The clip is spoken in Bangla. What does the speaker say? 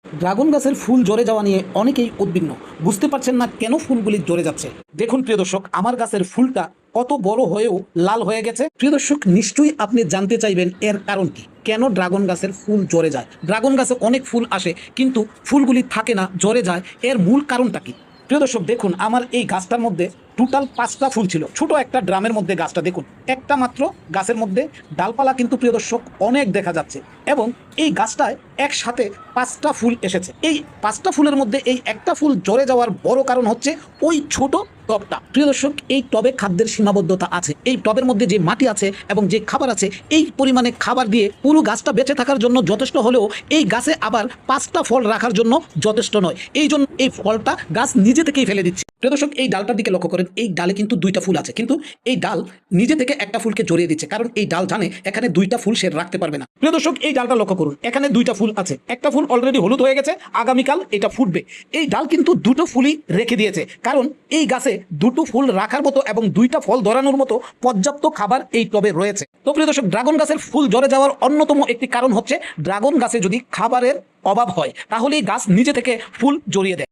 ড্রাগন গাছের ফুল ঝরে যাওয়া নিয়ে অনেকেই উদ্বিগ্ন, বুঝতে পারছেন না কেন ফুলগুলি ঝরে যাচ্ছে। দেখুন প্রিয় দর্শক, আমার গাছের ফুলটা কত বড় হয়েও লাল হয়ে গেছে। প্রিয় দর্শক, নিশ্চয়ই আপনি জানতে চাইবেন এর কারণ কি, কেন ড্রাগন গাছের ফুল ঝরে যায়। ড্রাগন গাছে অনেক ফুল আসে কিন্তু ফুলগুলি থাকে না, ঝরে যায়। এর মূল কারণটা কি? প্রিয় দর্শক দেখুন, আমার এই গাছটার মধ্যে টোটাল 5টা ফুল ছিল। ছোট একটা ড্রামের মধ্যে গাছটা দেখুন, একটা মাত্র গাছের মধ্যে ডালপালা কিন্তু প্রিয় দর্শক অনেক দেখা যাচ্ছে। এবং এই গাছটায় একসাথে 5টা ফুল এসেছে। এই 5টা ফুলের মধ্যে এই একটা ফুল ঝরে যাওয়ার বড় কারণ হচ্ছে ওই ছোট টবটা। প্রিয় দর্শক, এই টবে খাদ্যের সীমাবদ্ধতা আছে। এই টবের মধ্যে যে মাটি আছে এবং যে খাবার আছে, এই পরিমাণে খাবার দিয়ে পুরো গাছটা বেঁচে থাকার জন্য যথেষ্ট হলেও এই গাছে আবার 5টা ফল রাখার জন্য যথেষ্ট নয়। এই জন্য এই ফলটা গাছ নিজে থেকেই ফেলে দিচ্ছে। প্রিয় দর্শক, এই ডালটার দিকে লক্ষ্য করেন, এই ডালে কিন্তু 2টা ফুল আছে, কিন্তু এই ডাল নিজে থেকে একটা ফুলকে জড়িয়ে দিচ্ছে, কারণ এই ডাল জানে এখানে 2টা ফুল সে রাখতে পারবে না। প্রিয় দর্শক, এই ডালটা লক্ষ্য করুন, এখানে 2টা ফুল আছে, একটা ফুল অলরেডি হলুদ হয়ে গেছে, আগামীকাল এটা ফুটবে। এই ডাল কিন্তু 2টো ফুলই রেখে দিয়েছে, কারণ এই গাছে 2টো ফুল রাখার মতো এবং 2টা ফল ধরানোর মতো পর্যাপ্ত খাবার এই টবে রয়েছে। তো প্রিয় দর্শক, ড্রাগন গাছের ফুল ঝরে যাওয়ার অন্যতম একটি কারণ হচ্ছে ড্রাগন গাছে যদি খাবারের অভাব হয় তাহলে এই গাছ নিজে থেকে ফুল জড়িয়ে দেয়।